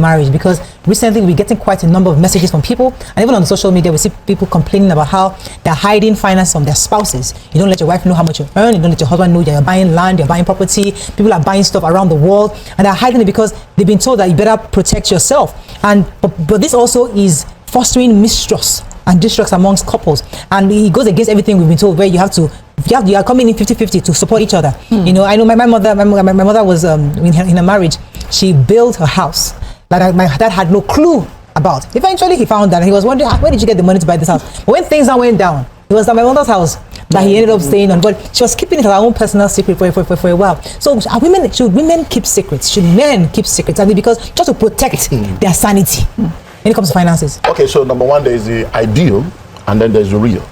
marriage, because recently we're getting quite a number of messages from people, and even on social media we see people complaining about how they're hiding finance from their spouses. You don't let your wife know how much you earn, you don't let your husband know that you're buying land, you're buying property, people are buying stuff around the world, and they're hiding it because they've been told that you better protect yourself. And but this also is fostering mistrust and distrust amongst couples, and it goes against everything we've been told, where you are coming in 50-50 to support each other. You know, I know my mother was in a marriage. She built her house that my dad had no clue about. Eventually he found that, and he was wondering, where did you get the money to buy this house? But when things went down, it was at my mother's house that he ended up staying on, but she was keeping it as her own personal secret for a while. So should women keep secrets? Should men keep secrets? I mean, because just to protect their sanity when it comes to finances. Okay, so number one, there is the ideal, and then there's the real.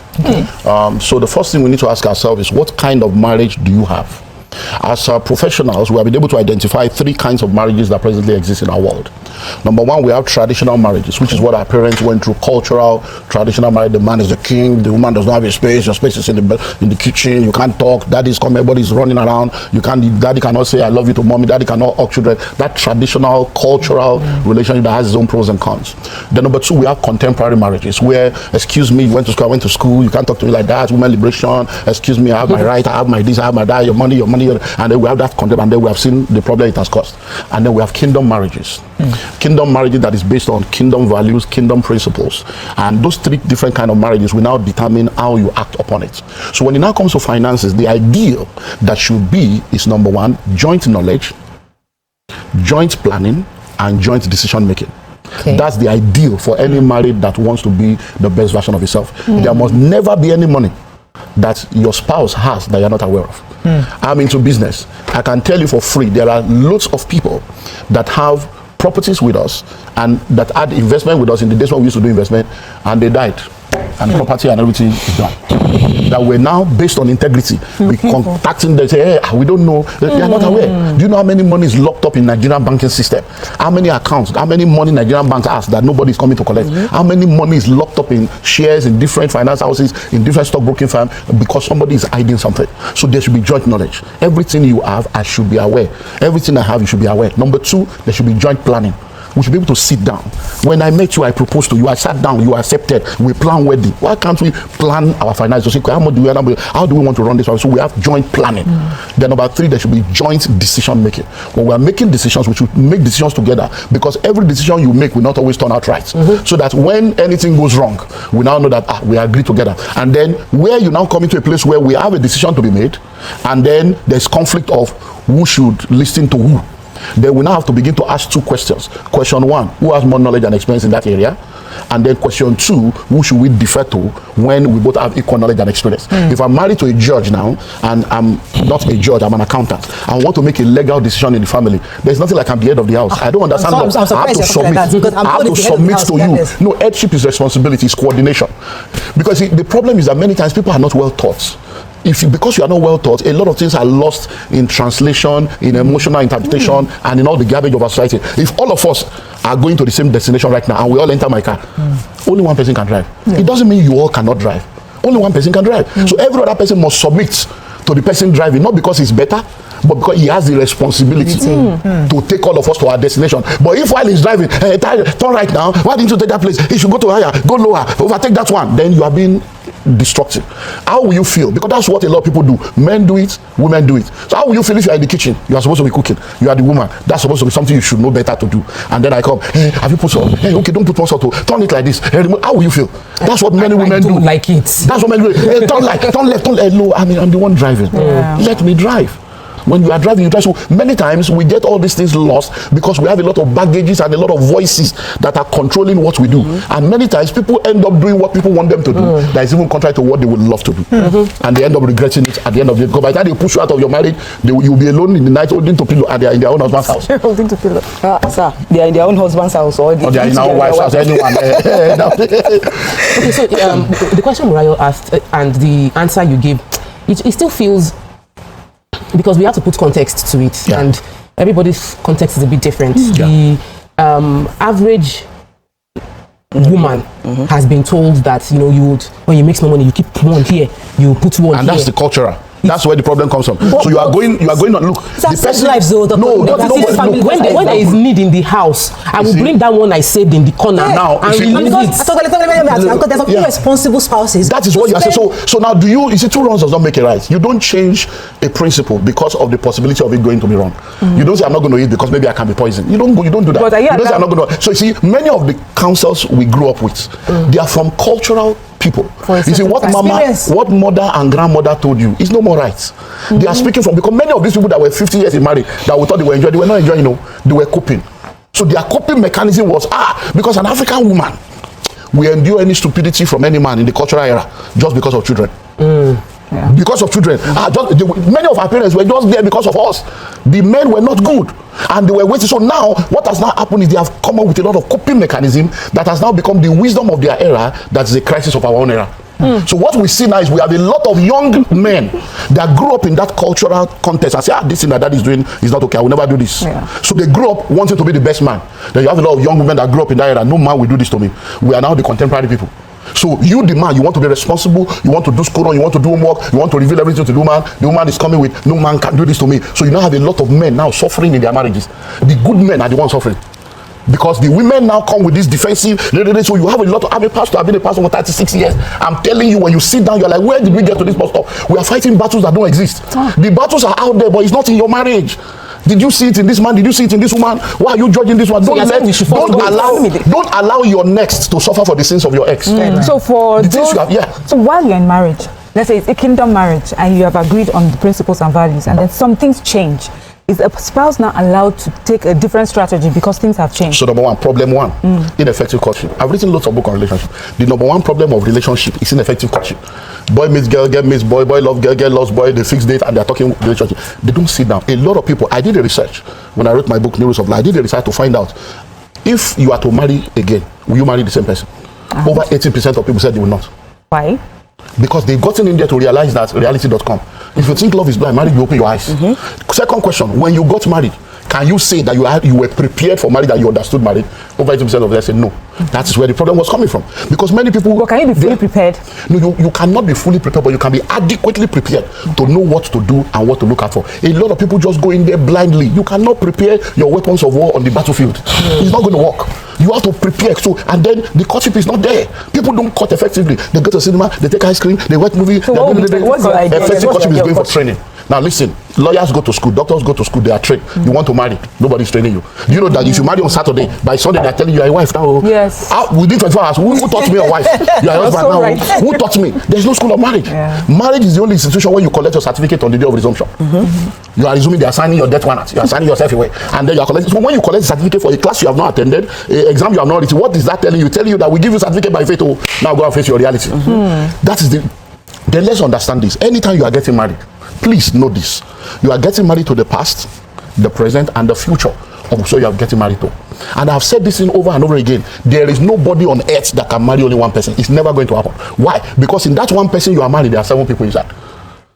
So the first thing we need to ask ourselves is, what kind of marriage do you have? As professionals, we have been able to identify 3 kinds of marriages that presently exist in our world. Number one, we have traditional marriages, which is what our parents went through. Cultural, traditional marriage. The man is the king, the woman does not have a space, your space is in the kitchen, you can't talk, daddy's coming, everybody's running around, daddy cannot say I love you to mommy, daddy cannot hug children. That traditional, cultural relationship that has its own pros and cons. Then number 2, we have contemporary marriages, where, excuse me, you went to school, I went to school, you can't talk to me like that, women liberation, excuse me, I have my right, I have my this, I have my that, your money, and then we have that contempt, and then we have seen the problem it has caused. And then we have kingdom marriages. Kingdom marriages that is based on kingdom values, kingdom principles, and those 3 different kind of marriages will now determine how you act upon it. So when it now comes to finances, the ideal that should be is, number 1, joint knowledge, joint planning, and joint decision making. That's the ideal for any married that wants to be the best version of itself. There must never be any money that your spouse has that you're not aware of. I'm into business. I can tell you for free, there are loads of people that have properties with us and that had investment with us in the days when we used to do investment, and they died, and property and everything is done. That we're now, based on integrity, we contacting them, say, hey, we don't know, they are not aware. Do you know how many money is locked up in Nigerian banking system? How many accounts, how many money Nigerian banks ask that nobody is coming to collect? How many money is locked up in shares in different finance houses, in different stockbroking firms, because somebody is hiding something? So there should be joint knowledge. Everything you have, I should be aware. Everything I have, you should be aware. Number 2, there should be joint planning. We should be able to sit down. When I met you, I proposed to you, I sat down, you accepted, we plan wedding. Why can't we plan our finances? How do we want to run this? So we have joint planning. Then number 3, there should be joint decision making. When we are making decisions, we should make decisions together, because every decision you make will not always turn out right. So that when anything goes wrong, we now know that we agree together. And then where you now come into a place where we have a decision to be made, and then there's conflict of who should listen to who. Then we now have to begin to ask 2 questions. Question 1, who has more knowledge and experience in that area? And then question 2, who should we defer to when we both have equal knowledge and experience? If I'm married to a judge now, and I'm not a judge, I'm an accountant, and want to make a legal decision in the family, there's nothing like I'm the head of the house. I don't understand. I have to submit to you. No, headship is responsibility, it's coordination. Because the problem is that many times people are not well taught. Because you are not well taught, a lot of things are lost in translation, in emotional interpretation, and in all the garbage of our society. If all of us are going to the same destination right now and we all enter my car, only one person can drive. It doesn't mean you all cannot drive. Only one person can drive. So every other person must submit to the person driving, not because he's better, but because he has the responsibility to take all of us to our destination. But if while he's driving, hey, turn right now, why didn't you take that place? He should go to higher, go lower, overtake that one. Then you are being destructive. How will you feel? Because that's what a lot of people do. Men do it, women do it. So how will you feel if you are in the kitchen? You are supposed to be cooking. You are the woman. That's supposed to be something you should know better to do. And then I come, hey, have you put salt? Hey, okay, don't put more salt. Turn it like this. How will you feel? That's what many women do. Like it. That's what men do. Hey, turn left, turn left. No, I mean, I'm the one driving. Let me drive. When you are driving, you drive. So many times we get all these things lost because we have a lot of baggages and a lot of voices that are controlling what we do. And many times people end up doing what people want them to do that is even contrary to what they would love to do. And they end up regretting it at the end of the day. Because by the time they push you out of your marriage, you'll be alone in the night holding to pillow, and they are in their own husband's house. Holding to pillow. Sir, they are in their own husband's house, or they are in our wife's house. Anyone. Okay, so the question Murayo asked and the answer you gave, it still feels, because we have to put context to it, and everybody's context is a bit different. The average woman has been told that, you know, when you make some money, you keep one here, you put one here. And that's the cultural. That's where the problem comes from. So you are going on. Look, the person lives though. When there is need in the house, I will bring that one I saved in the corner now and release it. There's some irresponsible spouses. That is what you are saying. So now, you see, two wrongs does not make it right. You don't change a principle because of the possibility of it going to be wrong. You don't say I'm not going to eat because maybe I can be poisoned. You don't do that. You don't say I'm not going to. So you see, many of the counsels we grew up with, they are from cultural people. You see, what mother and grandmother told you is no more right. They are speaking from, because many of these people that were 50 years in marriage that we thought they were enjoying, they were not enjoying, they were coping. So their coping mechanism was, because an African woman will endure any stupidity from any man in the cultural era just because of children. Because of children. Many of our parents were just there because of us. The men were not good and they were waiting. So now what has now happened is they have come up with a lot of coping mechanism that has now become the wisdom of their era. That is a crisis of our own era. So what we see now is we have a lot of young men that grew up in that cultural context and say, this thing that dad is doing is not okay, I will never do this. So they grew up wanting to be the best man. Then you have a lot of young women that grew up in that era. No man will do this to me. We are now the contemporary people. So you, the man, you want to be responsible, you want to do school, you want to do homework, you want to reveal everything to the woman. The woman is coming with, no man can do this to me. So you now have a lot of men now suffering in their marriages. The good men are the ones suffering. Because the women now come with this defensive, so you have a lot of, I've been a pastor for 36 years. I'm telling you, when you sit down, you're like, where did we get to this bus stop? We are fighting battles that don't exist. The battles are out there, but it's not in your marriage. Did you see it in this man? Did you see it in this woman? Why are you judging this one? Don't allow your next to suffer for the sins of your ex. So for those, so while you're in marriage, let's say it's a kingdom marriage and you have agreed on the principles and values, and then some things change. Is a spouse now allowed to take a different strategy because things have changed? So number one, problem one, ineffective courtship. I've written lots of books on relationship. The number one problem of relationship is ineffective courtship. Boy meets girl, girl meets boy, boy love girl, girl loves boy, they fix date and they're talking relationship. They don't sit down. A lot of people, I did a research when I wrote my book, New Rules of Life. I did a research to find out if you are to marry again, will you marry the same person? Over 80% of people said they will not. Why? Because they've gotten in there to realize that reality.com. If you think love is blind, marriage will open your eyes. Second question, when you got married, can you say that you were prepared for marriage, that you understood marriage? Over 80% of them said no. That is where the problem was coming from. Because many people... But can you be fully prepared? No, you cannot be fully prepared, but you can be adequately prepared to know what to do and what to look out for. A lot of people just go in there blindly. You cannot prepare your weapons of war on the battlefield. It's not going to work. You have to prepare. So, and then the courtship is not there. People don't cut effectively. They go to cinema, they take ice cream, they watch movie. So what's your idea? Effective courtship is going for training. Now listen, lawyers go to school, doctors go to school, they are trained. You want to marry, nobody's training you. Do you know that if you marry on Saturday, by Sunday they're telling you you're a wife now? Yes. Within 24 hours, who taught me a wife? You're a husband now. Right. Who taught me? There's no school of marriage. Marriage is the only institution where you collect your certificate on the day of resumption. You are resuming, they are signing your death warrant, you are signing yourself away. And then you are collecting. So when you collect the certificate for a class you have not attended, exam you have not written, what is that telling you? Telling you that we give you certificate by faith, now go and face your reality. That is then let's understand this. Anytime you are getting married, please know this. You are getting married to the past, the present, and the future of so you are getting married to. And I've said this thing over and over again. There is nobody on earth that can marry only one person. It's never going to happen. Why? Because in that one person you are married, there are 7 people inside.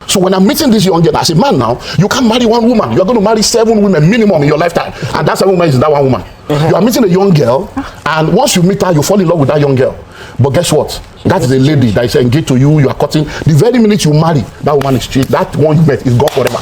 So when I'm meeting this young girl, as a man now, you can't marry one woman. You're going to marry 7 women minimum in your lifetime. And that 7 women is that one woman. You are meeting a young girl, and once you meet her, you fall in love with that young girl. But guess what? That is a lady that is engaged to you, you are cutting. The very minute you marry, that woman is cheated. That one you met is gone forever.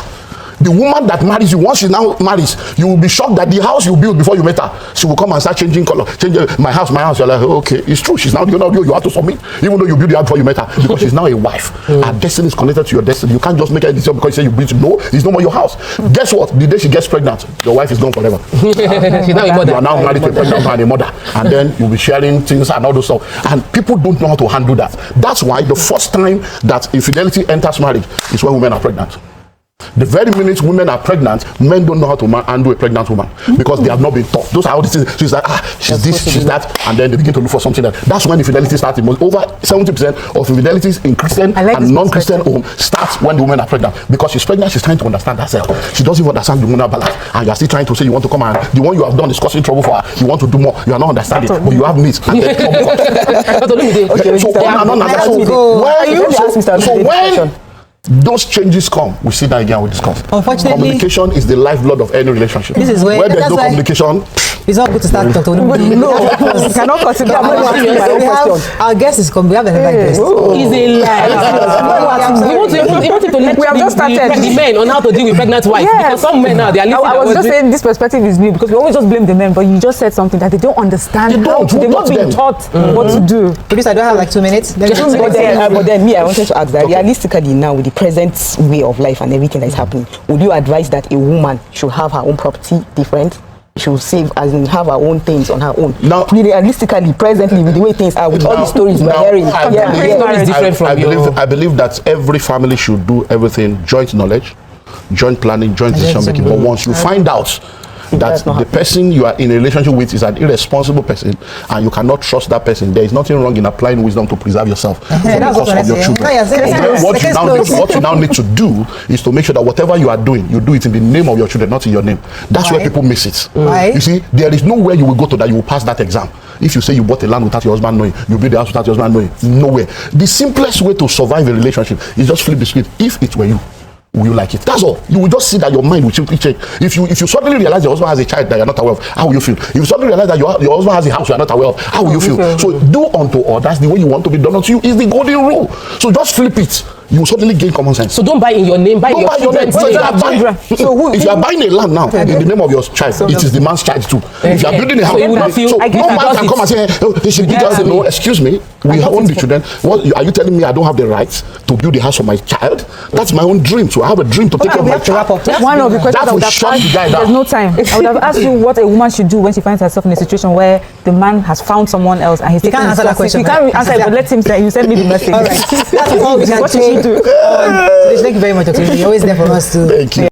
The woman that marries you, once she now marries, you will be shocked that the house you built before you met her, she will come and start changing color. Changing my house. You're like, okay, it's true. She's now the owner of you. You have to submit, even though you built the house before you met her, because she's now a wife. Her destiny is connected to your destiny. You can't just make a decision because you say you built it. No, it's no more your house. Guess what? The day she gets pregnant, your wife is gone forever. She's now a mother. You are now married to a pregnant man and a mother, and then you'll be sharing things and all those stuff. And people don't know how to handle that. That's why the first time that infidelity enters marriage is when women are pregnant. The very minute women are pregnant, men don't know how to handle a pregnant woman because they have not been taught. Those are all the things. She's like, she's this, she's that, and then they begin to look for something else. That's when infidelity starts. Over 70% of infidelities in Christian and non-Christian homes starts when the women are pregnant. Because she's pregnant, she's trying to understand herself. She doesn't even understand the hormonal balance, and you are still trying to say you want to come and the one you have done is causing trouble for her. You want to do more. You are not understanding, but you have needs. And then when those changes come, we sit down again, we discuss. Unfortunately, communication is the lifeblood of any relationship. This is where there's no communication, It's not good to start Dr. No, you cannot consider our guest is come. We have another guest. It's a lie. We want to let we have just started the men on how to deal with pregnant wives. Yes. Because some men now, they are listening. I was just saying this perspective is new because we always just blame the men, but you just said something that they don't understand. They've not been taught what to do. Because I don't have like 2 minutes. But then me, I wanted to ask that realistically now with the present way of life and everything that is happening, would you advise that a woman should have her own property different? She will save as in have her own things on her own. Now, realistically, presently, with the way things are, with all the stories we're hearing, I believe that every family should do everything joint knowledge, joint planning, joint decision making. But once you find out that the person you are in a relationship with is an irresponsible person and you cannot trust that person, there is nothing wrong in applying wisdom to preserve yourself from the cause of your children. What you now need to do is to make sure that whatever you are doing, you do it in the name of your children, not in your name. That's where people miss it. You see, there is nowhere you will go to that you will pass that exam. If you say you bought a land without your husband knowing, you build a house without your husband knowing, nowhere. The simplest way to survive a relationship is just flip the script. If it were you, will you like it? That's all. You will just see that your mind will simply change. If you suddenly realize your husband has a child that you're not aware of, how will you feel? If you suddenly realize that your husband has a house you're not aware of, how will you feel? So do unto others the way you want to be done unto you is the golden rule. So just flip it. You will suddenly gain common sense. So don't buy in your name, buy in your children's name. If you are buying a land now in the name of your child, it is the man's child too. If you are building a house, no man can come and say, oh, they should build a house. No, excuse me, we own the children. Are you telling me I don't have the right to build a house for my child? That's my own dream. So I have a dream to take care of my child. One of the questions that will shut the guy down. There's no time. I would have asked you what a woman should do when she finds herself in a situation where the man has found someone else and he's taking can't answer that question. You can't answer it, but let him say. You send me the message. All right. That's all we can What should she do? Thank you very much, Dr. You're always there for us too. Thank you.